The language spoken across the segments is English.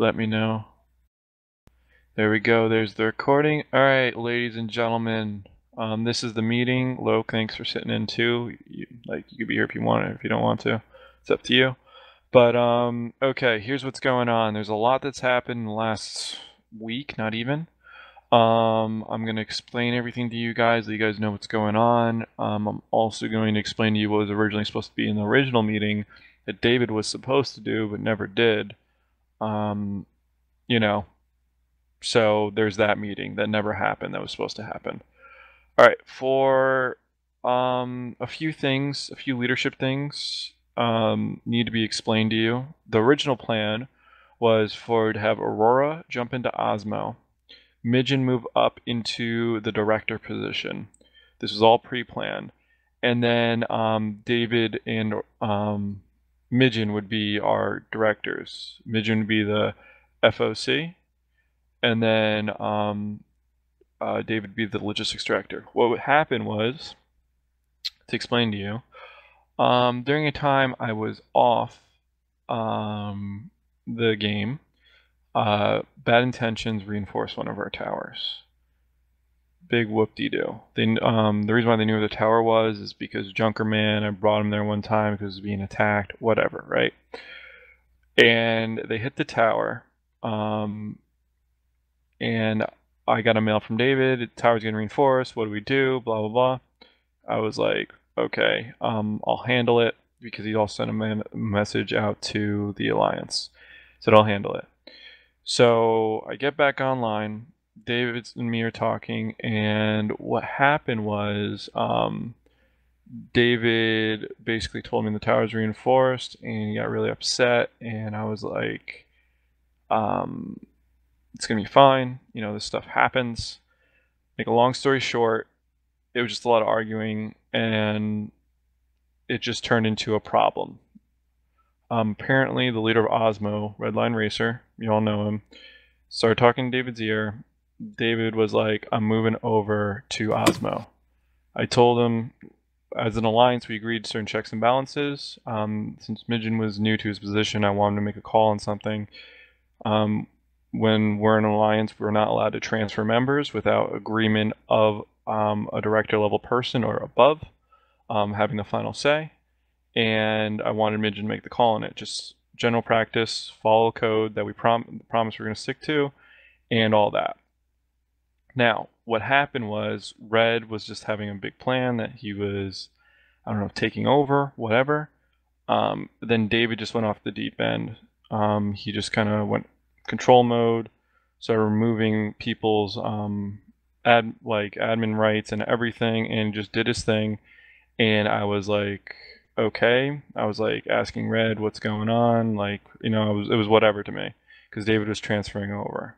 let me know. There we go. There's the recording. All right, ladies and gentlemen, this is the meeting. Loke, thanks for sitting in too. You could be here if you want to. If you don't want to, it's up to you. But okay, here's what's going on. There's a lot that's happened in the last week, not even. I'm gonna explain everything to you guys, so you guys know what's going on. I'm also going to explain to you what was originally supposed to be in the original meeting that David was supposed to do but never did. You know, so there's that meeting that never happened that was supposed to happen. All right, for a few leadership things need to be explained to you. The original plan was to have Aurora jump into Osmo, Midgen move up into the director position. This was all pre-planned. And then David and Midgen would be our directors. Midgen would be the FOC, and then David would be the logistics director. What would happen was, to explain to you, during a time I was off the game, Bad Intentions reinforced one of our towers. Big whoop-de-doo. The reason why they knew where the tower was is because Junkerman, I brought him there one time because it was being attacked, whatever, right? And they hit the tower, and I got a mail from David, the tower's getting reinforced, what do we do, blah, blah, blah. I was like, okay, I'll handle it, because he also sent a message out to the Alliance. Said I'll handle it. So I get back online, David and me are talking, and what happened was David basically told me the tower's reinforced, and he got really upset, and I was like, it's gonna be fine, you know, this stuff happens. Make a long story short, it was just a lot of arguing, and it just turned into a problem. Apparently the leader of Osmo, Redline Racer, you all know him, started talking to David's ear. David was like, I'm moving over to Osmo. I told him, as an alliance, we agreed to certain checks and balances. Since Midgen was new to his position, I wanted to make a call on something. When we're in an alliance, we're not allowed to transfer members without agreement of a director level person or above having the final say. And I wanted Midgen to make the call on it. Just general practice, follow code that we promise we're going to stick to, and all that. Now, what happened was Red was just having a big plan that he was, I don't know, taking over, whatever. Then David just went off the deep end. He just kind of went control mode, started removing people's admin rights and everything, and just did his thing. And I was like, okay. I was like asking Red what's going on, like, you know, it was whatever to me, because David was transferring over.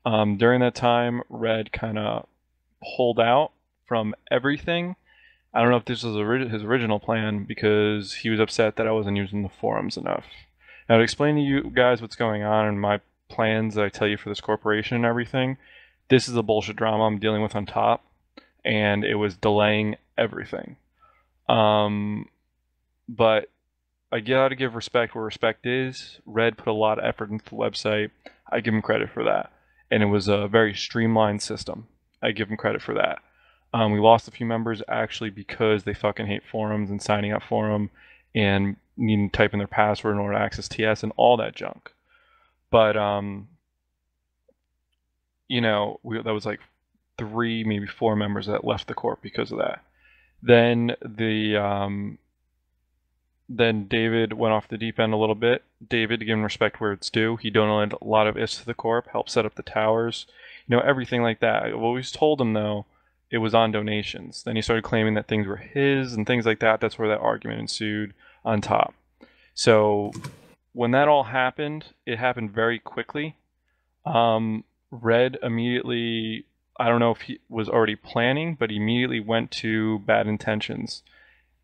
During that time, Red kind of pulled out from everything. I don't know if this was his original plan, because he was upset that I wasn't using the forums enough. Now, to explain to you guys what's going on and my plans that I tell you for this corporation and everything, this is a bullshit drama I'm dealing with on top, and it was delaying everything. But I gotta give respect where respect is. Red put a lot of effort into the website. I give him credit for that. And it was a very streamlined system. I give him credit for that. We lost a few members actually because they fucking hate forums and signing up for them and needing to type in their password in order to access TS and all that junk. But, you know, that was like 3, maybe 4 members that left the corp because of that. Then then David went off the deep end a little bit. David, to give him respect where it's due, he donated a lot of ifs to the corp, helped set up the towers, you know, everything like that. I always told him, though, it was on donations. Then he started claiming that things were his and things like that. That's where that argument ensued on top. So when that all happened, it happened very quickly. Red immediately, I don't know if he was already planning, but he immediately went to Bad Intentions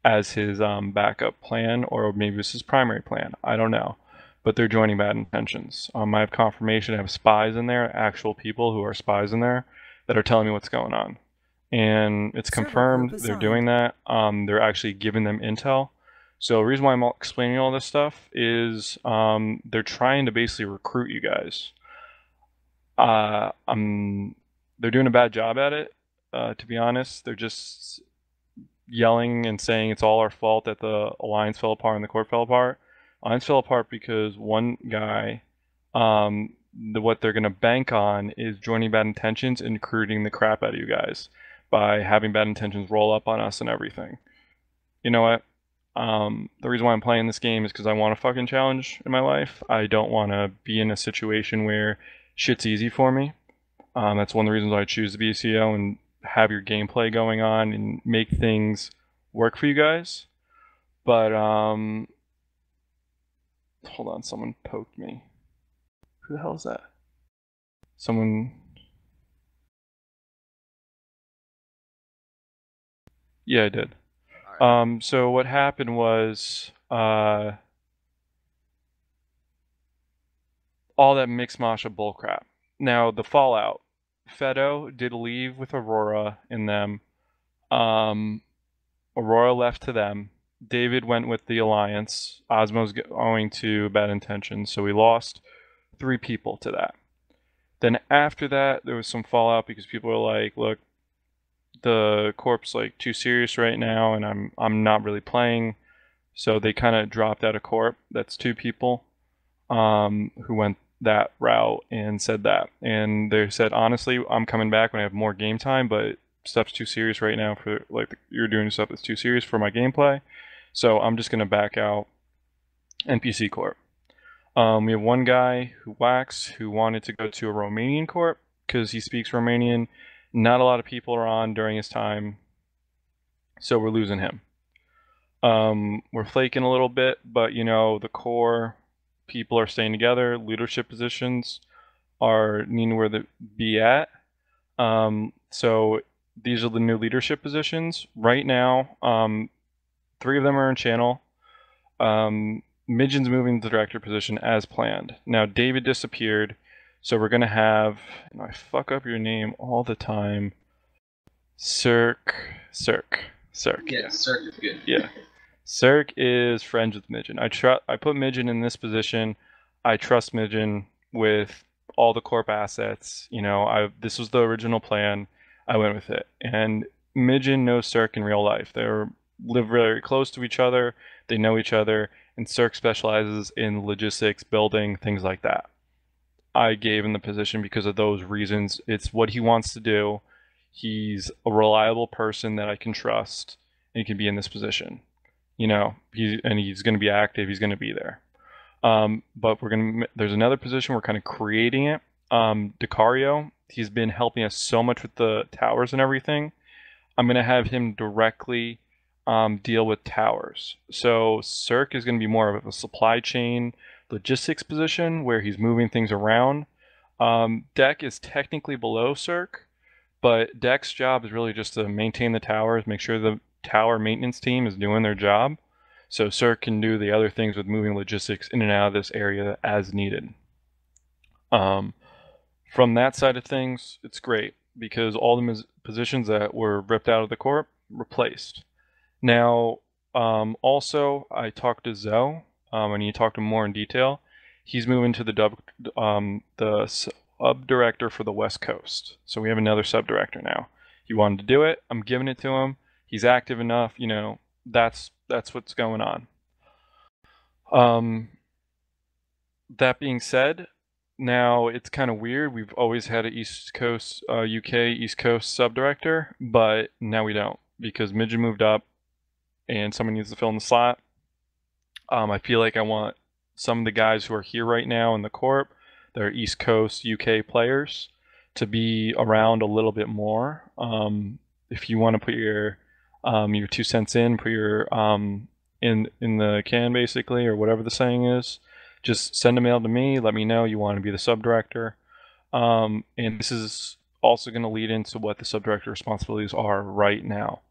as his backup plan, or maybe it's his primary plan. I don't know. But they're joining Bad Intentions. I have confirmation. I have spies in there, actual people who are spies in there that are telling me what's going on. And it's confirmed they're doing that. They're actually giving them intel. So the reason why I'm explaining all this stuff is they're trying to basically recruit you guys. They're doing a bad job at it, to be honest. They're just yelling and saying it's all our fault that the alliance fell apart and the corp fell apart. Alliance fell apart because one guy, what they're going to bank on is joining bad intentions and recruiting the crap out of you guys by having bad intentions roll up on us and everything. You know what? The reason why I'm playing this game is because I want a fucking challenge in my life. I don't want to be in a situation where shit's easy for me. That's one of the reasons why I choose to be a CEO and have your gameplay going on and make things work for you guys. But hold on, someone poked me. Who the hell is that? Someone. Yeah, I did. So what happened was all that mixed mash of bullcrap. Now the fallout. Fedo did leave with Aurora in them. Aurora left to them. David went with the Alliance. Osmo's going to Bad Intentions, so we lost 3 people to that. Then after that, there was some fallout because people were like, "Look, the Corp's like too serious right now, and I'm not really playing." So they kind of dropped out of Corp. That's 2 people who went that route and said that. And they said, honestly, I'm coming back when I have more game time, but stuff's too serious right now for, like, you're doing stuff that's too serious for my gameplay. So I'm just going to back out NPC Corp. We have one guy who wanted to go to a Romanian Corp because he speaks Romanian. Not a lot of people are on during his time, so we're losing him. We're flaking a little bit, but the core people are staying together. Leadership positions are needing where they be at. So these are the new leadership positions right now. 3 of them are in channel. Midgen's moving to the director position as planned. Now David disappeared, so we're gonna have. I fuck up your name all the time. Cirque. Yeah, Cirque is good. Yeah. Cirque is friends with Midgen. I put Midgen in this position. I trust Midgen with all the corp assets. This was the original plan. I went with it. And Midgen knows Cirque in real life. They live very close to each other. They know each other. And Cirque specializes in logistics, building, things like that. I gave him the position because of those reasons. It's what he wants to do. He's a reliable person that I can trust, and he can be in this position. He's going to be active. He's going to be there. But there's another position. We're kind of creating it. Decario, he's been helping us so much with the towers and everything. I'm going to have him directly deal with towers. So Cirque is going to be more of a supply chain logistics position where he's moving things around. Deck is technically below Cirque, but Deck's job is really just to maintain the towers, make sure the tower maintenance team is doing their job. So Cirque can do the other things with moving logistics in and out of this area as needed. From that side of things, it's great because all the positions that were ripped out of the corp replaced. Now, also, I talked to Zoe, and he talked to him more in detail. He's moving to the sub-director for the West Coast. So we have another sub-director now. He wanted to do it. I'm giving it to him. He's active enough. That's what's going on. That being said, now it's kind of weird. We've always had an East Coast, UK East Coast sub-director, but now we don't because Midgen moved up and someone needs to fill in the slot. I feel like I want some of the guys who are here right now in the corp, that are East Coast UK players, to be around a little bit more. If you want to put your 2 cents in, put your in the can basically, or whatever the saying is, just send a mail to me. Let me know you want to be the sub-director. And this is also going to lead into what the sub-director responsibilities are right now.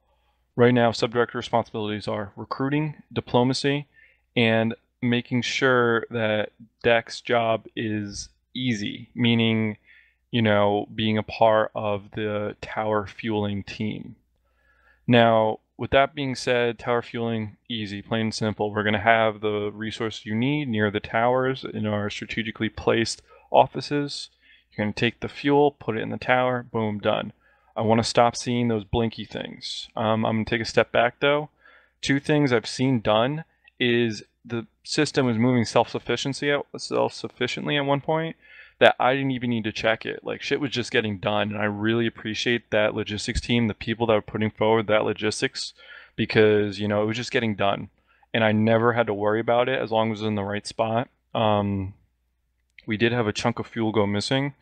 Right now, sub-director responsibilities are recruiting, diplomacy, and making sure that Deck's job is easy, meaning, being a part of the tower fueling team. Now, with that being said, tower fueling, easy, plain and simple. We're going to have the resource you need near the towers in our strategically placed offices. You're going to take the fuel, put it in the tower, boom, done. I want to stop seeing those blinky things. I'm going to take a step back though. Two things I've seen done is the system was moving self-sufficiently at one point that I didn't even need to check it. Like shit was just getting done, and I really appreciate that logistics team, the people that were putting forward that logistics, because it was just getting done, and I never had to worry about it as long as it was in the right spot. We did have a chunk of fuel go missing.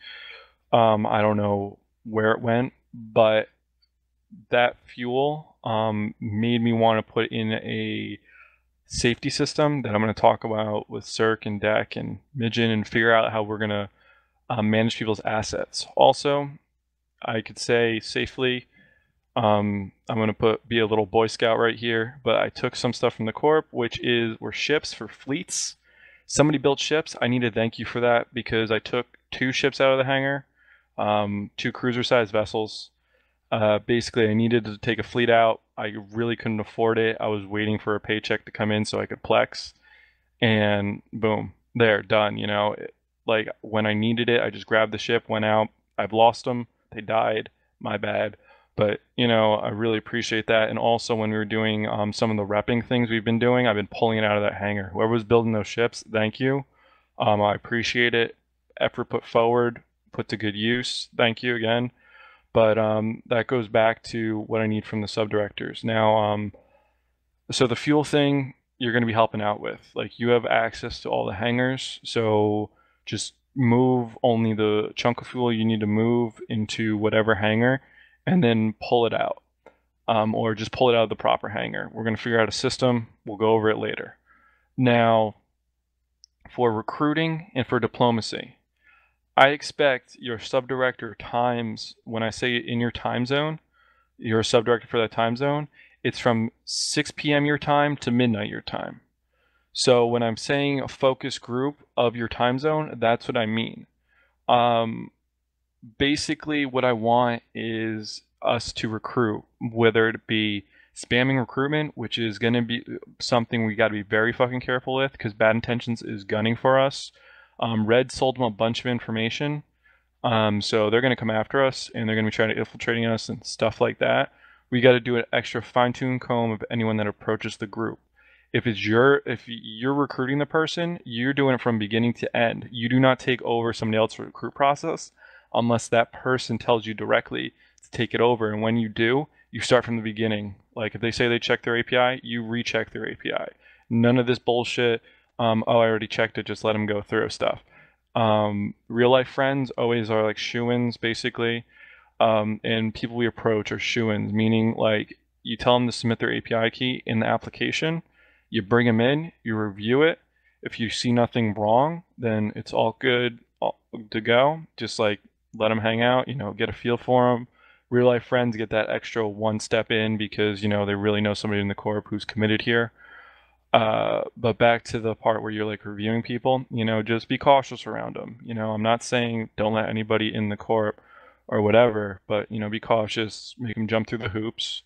I don't know where it went, but that fuel made me want to put in a safety system that I'm going to talk about with Cirque and Deck and Midgen and figure out how we're going to manage people's assets. Also, I could say safely, I'm going to be a little Boy Scout right here, but I took some stuff from the Corp, which were ships for fleets. Somebody built ships. I need to thank you for that because I took 2 ships out of the hangar, 2 cruiser-sized vessels. Basically, I needed to take a fleet out. I really couldn't afford it. I was waiting for a paycheck to come in so I could plex, and boom, there, done. Like when I needed it, I just grabbed the ship, went out. I've lost them. They died. My bad. But I really appreciate that. And also, when we were doing some of the repping things we've been doing, I've been pulling it out of that hangar. Whoever was building those ships, thank you. I appreciate it. Effort put forward, put to good use. Thank you again. But that goes back to what I need from the subdirectors. Now, so the fuel thing, you're going to be helping out with. Like, you have access to all the hangars, so just move only the chunk of fuel you need to move into whatever hangar, and then pull it out. Or just pull it out of the proper hangar. We're going to figure out a system. We'll go over it later. Now, for recruiting and for diplomacy, I expect your subdirector times, when I say in your time zone, you're a subdirector for that time zone, it's from 6 p.m. your time to midnight your time. So when I'm saying a focus group of your time zone, that's what I mean. Basically, what I want is us to recruit, whether it be spamming recruitment, which is going to be something we got to be very fucking careful with because bad intentions is gunning for us. Red sold them a bunch of information. So they're going to come after us and they're going to be trying to infiltrating us and stuff like that. We got to do an extra fine-tuned comb of anyone that approaches the group. If you're recruiting the person, you're doing it from beginning to end. You do not take over somebody else's recruit process unless that person tells you directly to take it over. And when you do, you start from the beginning. Like if they say they check their API, you recheck their API. None of this bullshit. I already checked it. Just let them go through stuff. Real life friends always are like shoo-ins basically, and people we approach are shoo-ins, meaning like you tell them to submit their API key in the application, you bring them in, you review it. If you see nothing wrong, then it's all good to go. Just like let them hang out, get a feel for them. Real life friends get that extra one step in because they really know somebody in the corp who's committed here. But back to the part where you're like reviewing people, just be cautious around them. I'm not saying don't let anybody in the corp or whatever, but be cautious, make them jump through the hoops.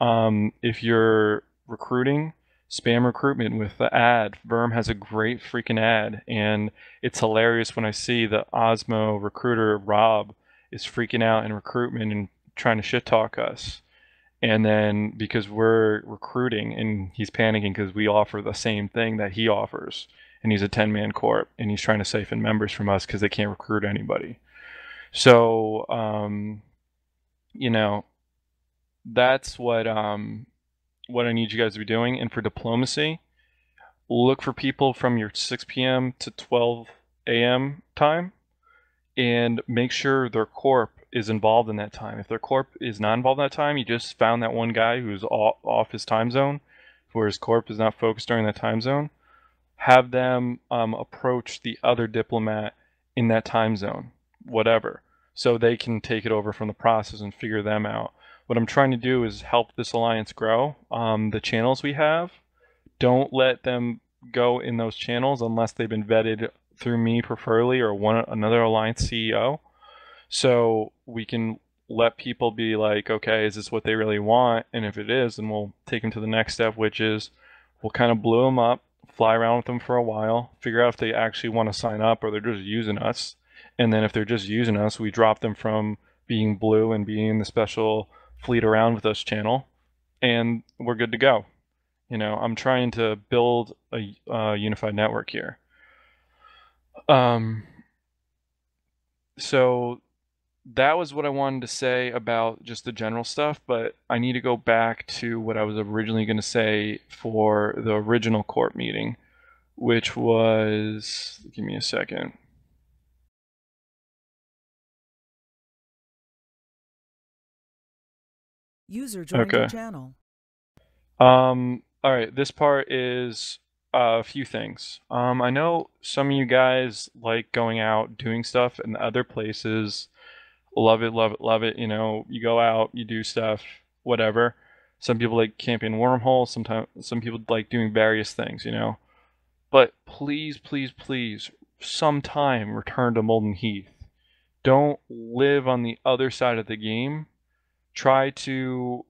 If you're recruiting, spam recruitment with the ad. Verm has a great freaking ad, and it's hilarious when I see the Osmo recruiter Rob is freaking out in recruitment and trying to shit talk us. And then because we're recruiting and he's panicking because we offer the same thing that he offers, and he's a 10-man corp and he's trying to siphon members from us because they can't recruit anybody. So that's what I need you guys to be doing. And for diplomacy, look for people from your 6 p.m. to 12 a.m. time and make sure their corp is involved in that time. If their corp is not involved in that time, you just found that one guy who's off his time zone, where his corp is not focused during that time zone, have them approach the other diplomat in that time zone, whatever, so they can take it over from the process and figure them out. What I'm trying to do is help this alliance grow. The channels we have, don't let them go in those channels unless they've been vetted through me preferably or another alliance CEO. So we can let people be like, okay, is this what they really want? And if it is, then we'll take them to the next step, which is we'll kind of blow them up, fly around with them for a while, figure out if they actually want to sign up or they're just using us. And then if they're just using us, we drop them from being blue and being in the special fleet around with us channel, and we're good to go. I'm trying to build a unified network here. So that was what I wanted to say about just the general stuff, but I need to go back to what I was originally going to say for the original court meeting, which was, give me a second. User joined your channel. All right, this part is a few things. I know some of you guys like going out, doing stuff in other places. Love it, love it, love it. You go out, you do stuff, whatever. Some people like camping wormholes. Sometimes some people like doing various things. But please, please, please, sometime return to Molden Heath. Don't live on the other side of the game. Try to,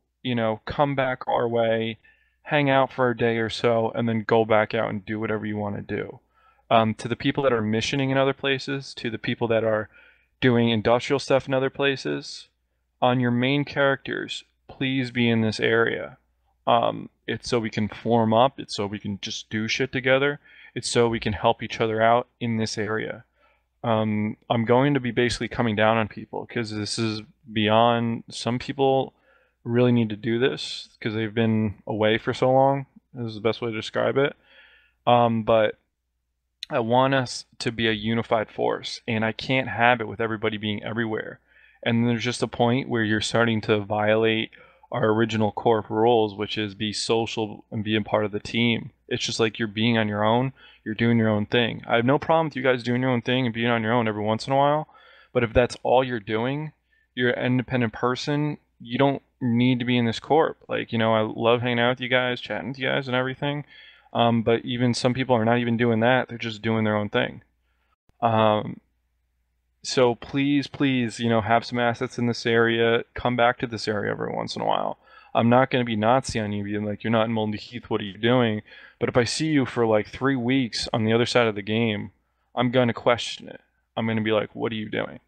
come back our way, hang out for a day or so, and then go back out and do whatever you want to do. To the people that are missioning in other places, to the people that are doing industrial stuff in other places, on your main characters, please be in this area. It's so we can form up. It's so we can just do shit together. It's so we can help each other out in this area. I'm going to be basically coming down on people because this is beyond. Some people really need to do this because they've been away for so long. This is the best way to describe it. But I want us to be a unified force, and I can't have it with everybody being everywhere. And there's just a point where you're starting to violate our original corp rules, which is be social and be a part of the team. It's just like you're being on your own, you're doing your own thing. I have no problem with you guys doing your own thing and being on your own every once in a while, but if that's all you're doing, you're an independent person, you don't need to be in this corp. Like, I love hanging out with you guys, chatting with you guys and everything. But even some people are not even doing that, they're just doing their own thing. So please, please, have some assets in this area. Come back to this area every once in a while. I'm not going to be Nazi on you, being like, you're not in Molden Heath, what are you doing? But if I see you for like 3 weeks on the other side of the game, I'm going to question it. I'm going to be like, what are you doing?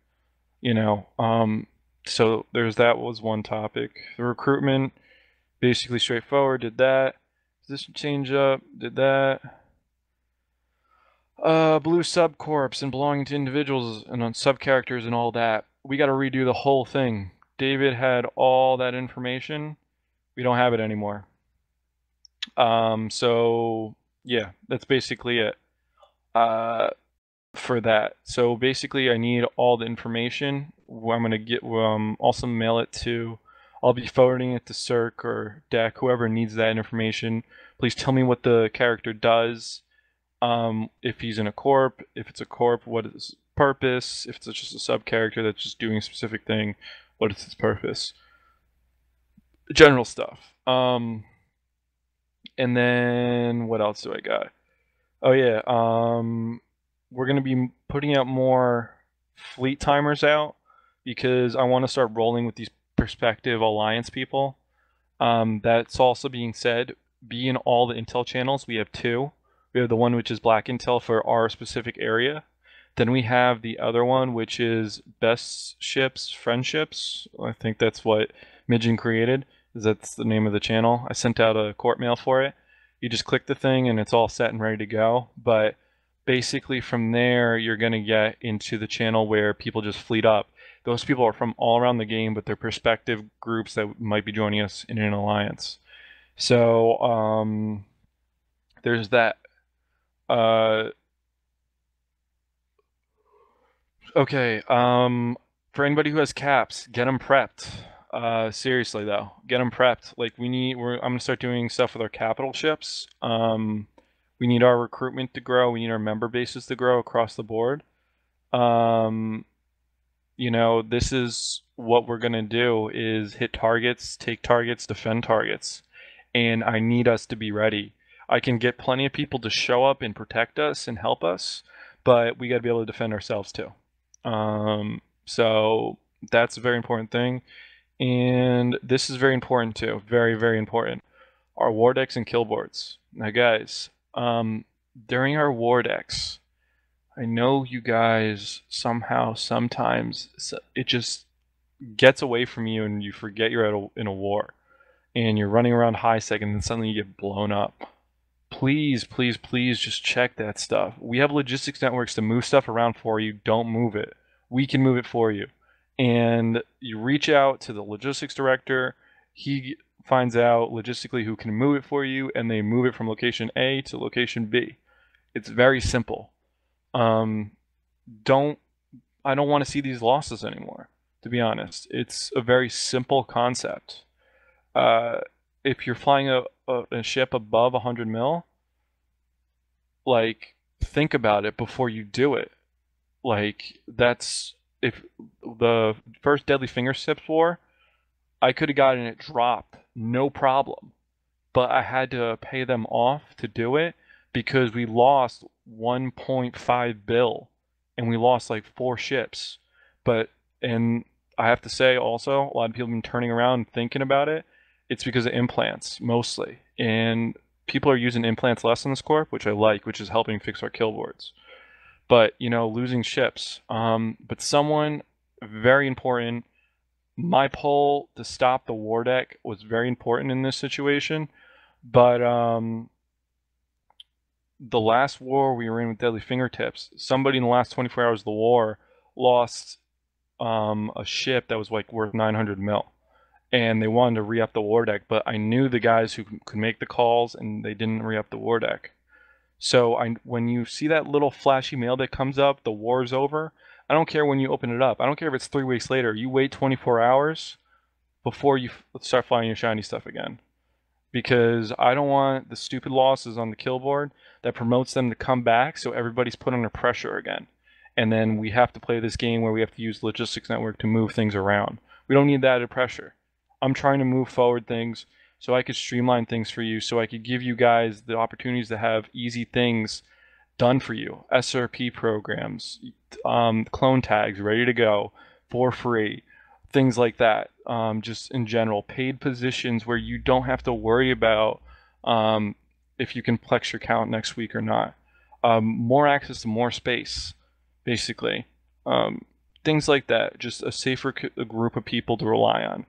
So that was one topic. The recruitment, basically straightforward, did that. Position change up, did that. Blue subcorps and belonging to individuals and on sub-characters and all that. We got to redo the whole thing. David had all that information. We don't have it anymore. So yeah, that's basically it. For that. So basically I need all the information. I'm going to also mail it to, I'll be forwarding it to Cirque or Deck, whoever needs that information. Please tell me what the character does. If he's in a corp, if it's a corp, what is its purpose? If it's just a sub character that's just doing a specific thing, what is its purpose? General stuff. And then what else do I got? Oh yeah, we're gonna be putting out more fleet timers out because I want to start rolling with these prospective alliance people. That's also being said, be in all the intel channels. We have 2. We have the one which is black intel for our specific area. Then we have the other one which is best ships, friendships. I think that's what Midgen created. That's the name of the channel. I sent out a court mail for it. You just click the thing and it's all set and ready to go. But basically from there, you're going to get into the channel where people just fleet up. Those people are from all around the game, but they're prospective groups that might be joining us in an alliance. So there's that. Okay. For anybody who has caps, get them prepped. Seriously though, get them prepped. Like I'm gonna start doing stuff with our capital ships. We need our recruitment to grow. We need our member bases to grow across the board. This is what we're gonna do: is hit targets, take targets, defend targets, and I need us to be ready. I can get plenty of people to show up and protect us and help us, but we got to be able to defend ourselves too. So That's a very important thing. And this is very important too. Very, very important. Our war decks and kill boards. Now, guys, during our war decks, I know you guys somehow, sometimes, it just gets away from you and you forget you're in a war. And you're running around high sec and then suddenly you get blown up. Please, please, please just check that stuff. We have logistics networks to move stuff around for you. Don't move it. We can move it for you. And you reach out to the logistics director. He finds out logistically who can move it for you, and they move it from location A to location B. It's very simple. Don't I don't want to see these losses anymore, to be honest. It's a very simple concept. If you're flying a ship above 100 mil, like, think about it before you do it. Like, that's if the first Deadly Fingertips war, I could have gotten it dropped, no problem. But I had to pay them off to do it because we lost 1.5 bill and we lost like 4 ships. And I have to say also, a lot of people have been turning around and thinking about it. It's because of implants mostly. And people are using implants less in this corp, which I like, which is helping fix our kill boards. But, losing ships. But someone very important, my pull to stop the war deck was very important in this situation. But the last war we were in with Deadly Fingertips, somebody in the last 24 hours of the war lost a ship that was like worth 900 mil. And they wanted to re-up the war deck, but I knew the guys who could make the calls, and they didn't re-up the war deck. So when you see that little flashy mail that comes up, the war's over, I don't care when you open it up. I don't care if it's 3 weeks later. You wait 24 hours before you start flying your shiny stuff again. Because I don't want the stupid losses on the kill board that promotes them to come back, so everybody's put under pressure again. And then we have to play this game where we have to use logistics network to move things around. We don't need that added pressure. I'm trying to move forward things so I could streamline things for you, so I could give you guys the opportunities to have easy things done for you. SRP programs, clone tags ready to go for free, things like that. Just in general, paid positions where you don't have to worry about if you can plex your count next week or not. More access to more space, basically. Things like that. Just a safer group of people to rely on.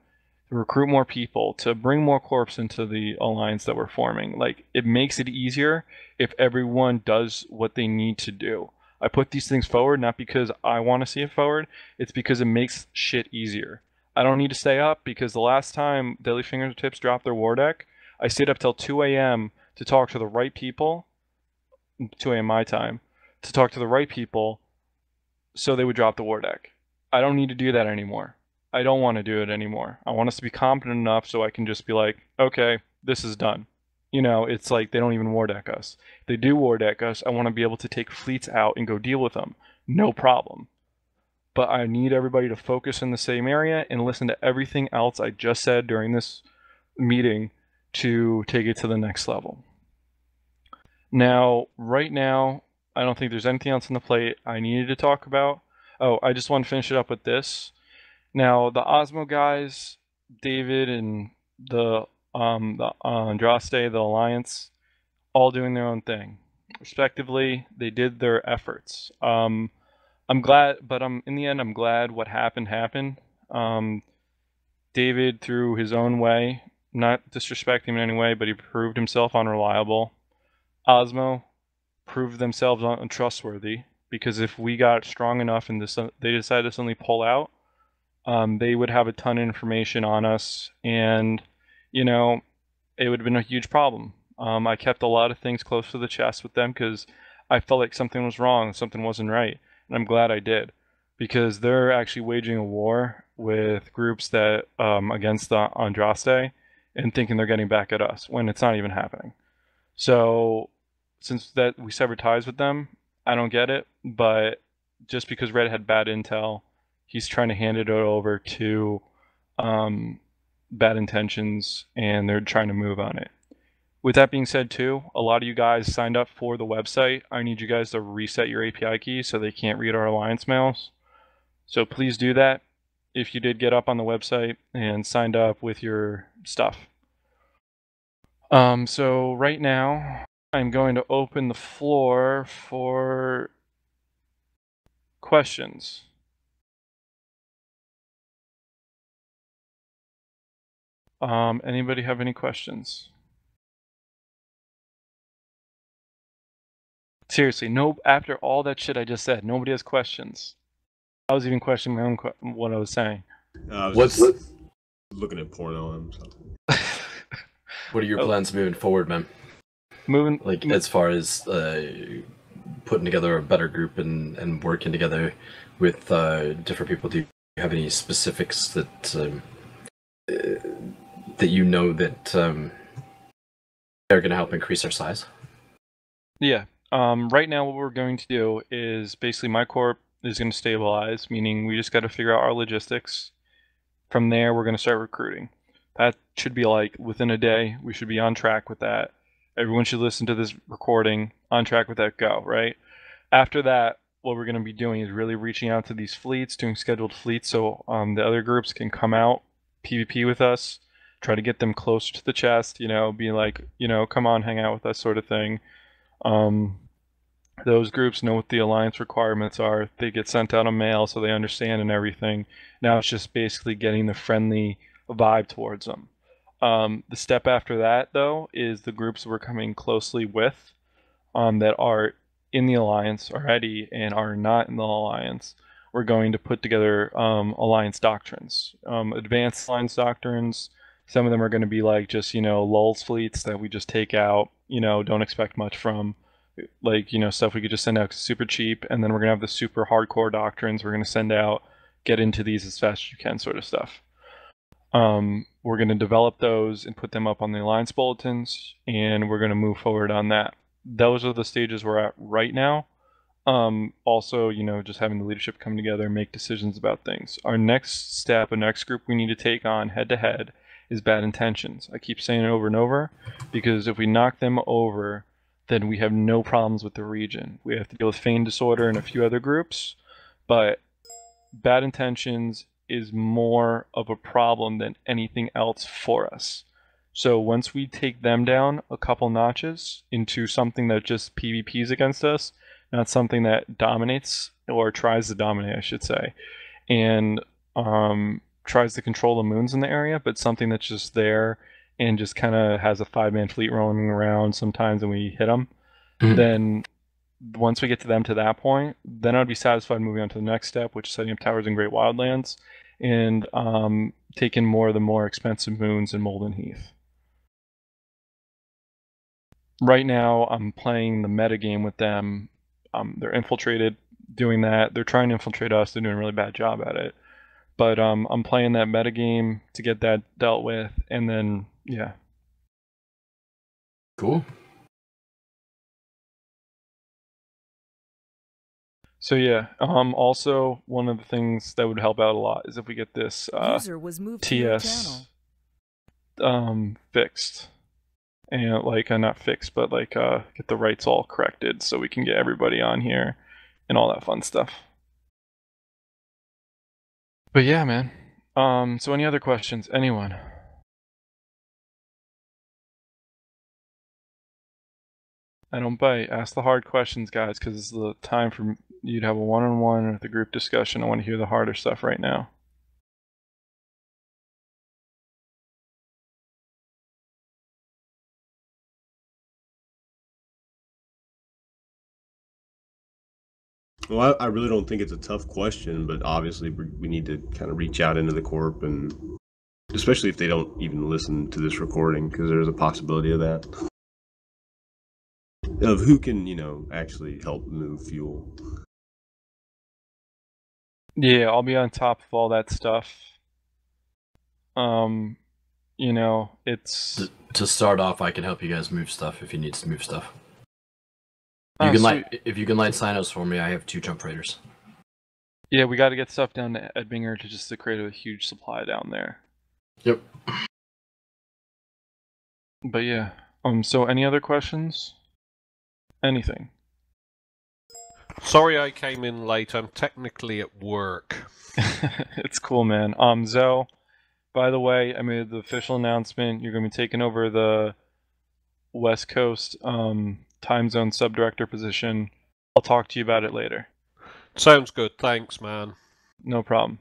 To recruit more people, to bring more corps into the alliance that we're forming. Like, it makes it easier if everyone does what they need to do. I put these things forward not because I want to see it forward, it's because it makes shit easier. I don't need to stay up because the last time Deadly Fingertips dropped their war deck, I stayed up till 2 a.m. to talk to the right people, 2 a.m. my time, to talk to the right people so they would drop the war deck. I don't need to do that anymore. I don't want to do it anymore. I want us to be competent enough so I can just be like, okay, this is done. It's like they don't even war deck us. If they do war deck us, I want to be able to take fleets out and go deal with them. No problem. But I need everybody to focus in the same area and listen to everything else I just said during this meeting to take it to the next level. Now, right now, I don't think there's anything else on the plate I needed to talk about. Oh, I just want to finish it up with this. Now, the Osmo guys, David and the Andraste, the Alliance, all doing their own thing. Respectively, they did their efforts. I'm glad, but in the end, I'm glad what happened. David, through his own way, not disrespecting him in any way, but he proved himself unreliable. Osmo proved themselves untrustworthy, because if we got strong enough and they decided to suddenly pull out, they would have a ton of information on us, and it would have been a huge problem. I kept a lot of things close to the chest with them because I felt like something was wrong, something wasn't right, and I'm glad I did, because they're actually waging a war with groups that against the Andraste and thinking they're getting back at us when it's not even happening. So since that we severed ties with them, I don't get it, but just because Red had bad intel, he's trying to hand it over to bad intentions, and they're trying to move on it. With that being said too, a lot of you guys signed up for the website. I need you guys to reset your API keys so they can't read our alliance mails. So please do that. if you did get up on the website and signed up with your stuff. So right now, I'm going to open the floor for questions. Anybody have any questions? Seriously, no. After all that shit I just said, nobody has questions. I was even questioning my own what I was saying. I was just looking at porno and something. What are your plans moving forward, man? Like as far as putting together a better group and working together with different people. Do you have any specifics that that you know that are going to help increase our size? Yeah. Right now, what we're going to do is basically my corp is going to stabilize, meaning we just got to figure out our logistics. From there, we're going to start recruiting. That should be like within a day. We should be on track with that. Everyone should listen to this recording, on track with that, go, right? After that, what we're going to be doing is really reaching out to these fleets, doing scheduled fleets, so the other groups can come out, PvP with us, try to get them closer to the chest, you know, be like, you know, come on, hang out with us sort of thing. Those groups know what the alliance requirements are. They get sent out a mail so they understand and everything. Now it's just basically getting the friendly vibe towards them. The step after that, though, is the groups we're coming closely with that are in the alliance already and are not in the alliance. We're going to put together alliance doctrines, advanced alliance doctrines. Some of them are going to be like just, you know, lulz fleets that we just take out, you know, don't expect much from. Like, you know, stuff we could just send out super cheap, and then we're gonna have the super hardcore doctrines we're gonna send out, get into these as fast as you can sort of stuff. We're gonna develop those and put them up on the alliance bulletins, and we're gonna move forward on that. Those are the stages we're at right now. Also, you know, just having the leadership come together and make decisions about things. Our next step, a next group we need to take on head to head is bad intentions. I keep saying it over and over because if we knock them over, then we have no problems with the region. We have to deal with feign disorder and a few other groups, but bad intentions is more of a problem than anything else for us. So once we take them down a couple notches into something that just PvPs against us, not something that dominates or tries to dominate, I should say, and tries to control the moons in the area, but something that's just there and just kind of has a 5-man fleet roaming around sometimes and we hit them, then once we get to them to that point, then I'd be satisfied moving on to the next step, which is setting up towers in Great Wildlands and taking more of the more expensive moons in Molden Heath. Right now, I'm playing the meta game with them. They're infiltrated, doing that. They're trying to infiltrate us. They're doing a really bad job at it. But I'm playing that meta game to get that dealt with, and then, yeah. Cool. So yeah, also one of the things that would help out a lot is if we get this User was moved to your channel. Fixed. And like not fixed, but like get the rights all corrected so we can get everybody on here and all that fun stuff. But yeah, man. So any other questions? Anyone? I don't bite. Ask the hard questions, guys, because it's the time for you to have a one-on-one or the group discussion. I want to hear the harder stuff right now. Well, I really don't think it's a tough question, but obviously we need to kind of reach out into the corp, and especially if they don't even listen to this recording, because there's a possibility of that. Of who can, you know, actually help move fuel. Yeah, I'll be on top of all that stuff. You know, it's... To start off, I can help you guys move stuff if you need to move stuff. If you can light sinos for me, I have 2 jump freighters. Yeah, we got to get stuff down to Edbinger to create a huge supply down there. Yep. But yeah, so any other questions? Anything? Sorry I came in late. I'm technically at work. It's cool, man. Zoe, by the way, I made the official announcement. You're going to be taking over the West Coast time zone subdirector position. I'll talk to you about it later. Sounds good. Thanks, man. No problem.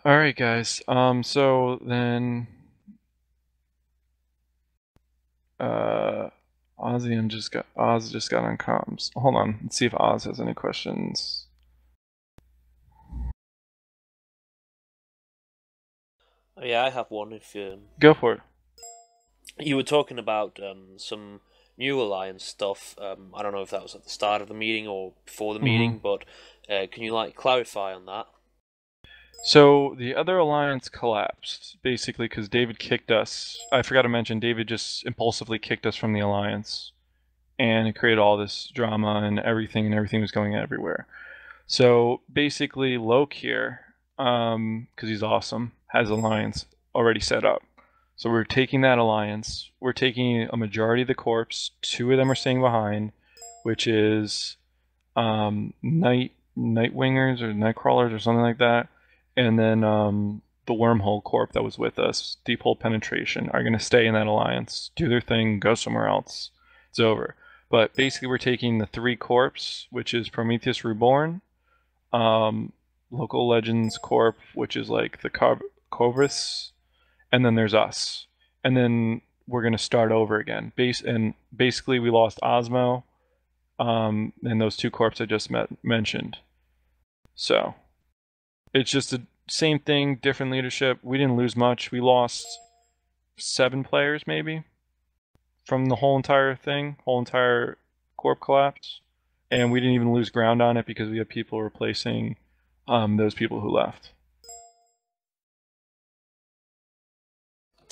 All right, guys. So then, Oz just got on comms. Hold on. Let's see if Oz has any questions. Yeah, I have one. If Go for it. you were talking about some new alliance stuff, I don't know if that was at the start of the meeting or before the meeting, but can you clarify on that? So the other alliance collapsed, basically because David kicked us. I forgot to mention, David just impulsively kicked us from the alliance, and it created all this drama and everything was going everywhere. So basically, Loke here, because he's awesome, has alliance already set up. So we're taking that alliance. We're taking a majority of the corps. 2 of them are staying behind, which is Nightwingers or Nightcrawlers or something like that. And then the Wormhole Corp that was with us, Deep Hole Penetration, are going to stay in that alliance, do their thing, go somewhere else. It's over. But basically, we're taking the 3 corps, which is Prometheus Reborn, Local Legends Corp, which is like the Corvus, and then there's us. And then we're going to start over again. Basically, we lost Osmo and those 2 corps I just mentioned. So it's just the same thing, different leadership. We didn't lose much. We lost 7 players, maybe, from the whole entire thing, whole entire corp collapse. And we didn't even lose ground on it because we had people replacing those people who left.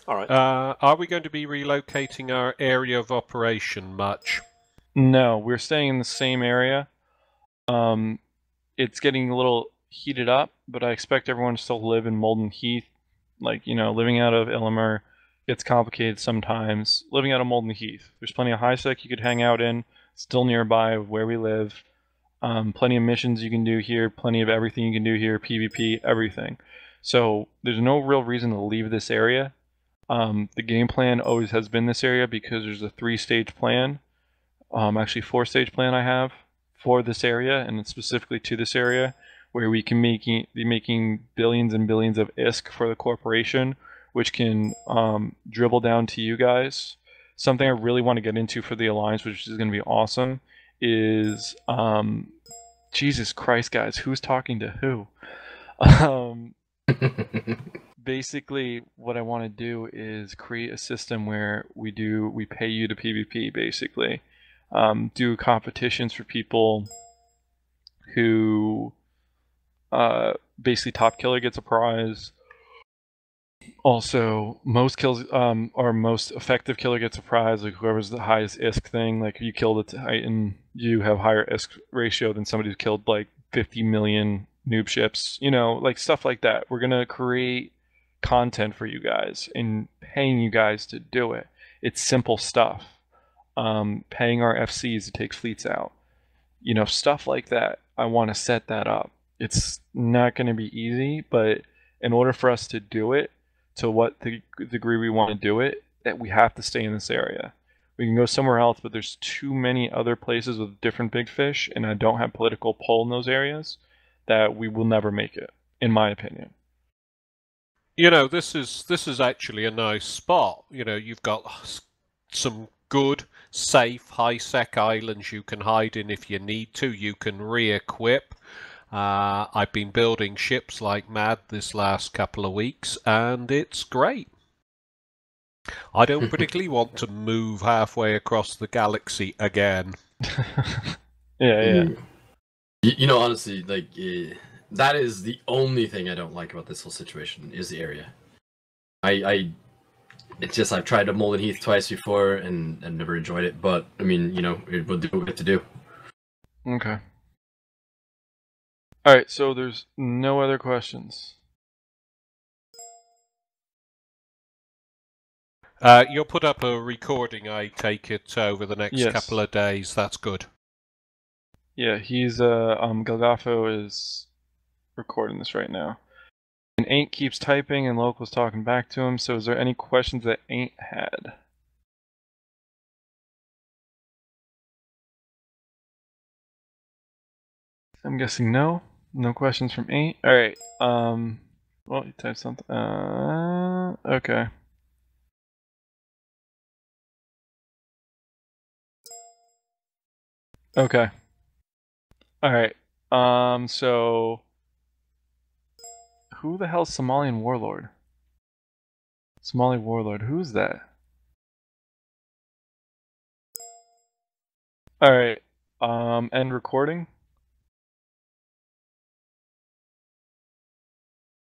All right. Are we going to be relocating our area of operation much? No, we're staying in the same area. It's getting a little heated up, but I expect everyone to still live in Molden Heath. Like, living out of Illimer gets complicated sometimes. Living out of Molden Heath, there's plenty of high sec you could hang out in, still nearby where we live. Plenty of missions you can do here, plenty of everything you can do here, PvP, everything. So there's no real reason to leave this area. The game plan always has been this area because there's a 3-stage plan. Actually 4-stage plan I have for this area, and it's specifically to this area, where we can be making billions and billions of ISK for the corporation, which can dribble down to you guys. Something I really want to get into for the Alliance, which is going to be awesome, is Jesus Christ, guys, who's talking to who? Basically, what I want to do is create a system where we pay you to PvP, basically. Do competitions for people who basically top killer gets a prize. Also, most kills or most effective killer gets a prize. Like whoever's the highest ISK thing. Like if you killed a Titan, you have higher ISK ratio than somebody who's killed like 50 million noob ships. Like stuff like that. We're gonna create content for you guys and paying you guys to do it. It's simple stuff. Paying our FCs to take fleets out. Stuff like that. I want to set that up. It's not going to be easy, but in order for us to do it, to what degree we want to do it, that we have to stay in this area. We can go somewhere else, but there's too many other places with different big fish, and I don't have political pull in those areas, that we will never make it, in my opinion. This is actually a nice spot. You've got some good, safe, high-sec islands you can hide in if you need to. You can re-equip. I've been building ships like mad this last couple of weeks, and it's great. I don't particularly want to move halfway across the galaxy again. Yeah. Honestly, that is the only thing I don't like about this whole situation is the area. It's just I've tried to Molden Heath twice before and never enjoyed it, but I mean, it will do what we have to do. Okay. Alright, so there's no other questions. You'll put up a recording, I take it, over the next couple of days. That's good. Yeah, he's Galgafo is recording this right now. And Ain't keeps typing and Local's talking back to him, so is there any questions that Ain't had? I'm guessing no. No questions from Ain't. Alright, well, you typed something. Okay. Okay. Alright, so who the hell's Somalian Warlord? Somali Warlord, who's that? Alright, end recording.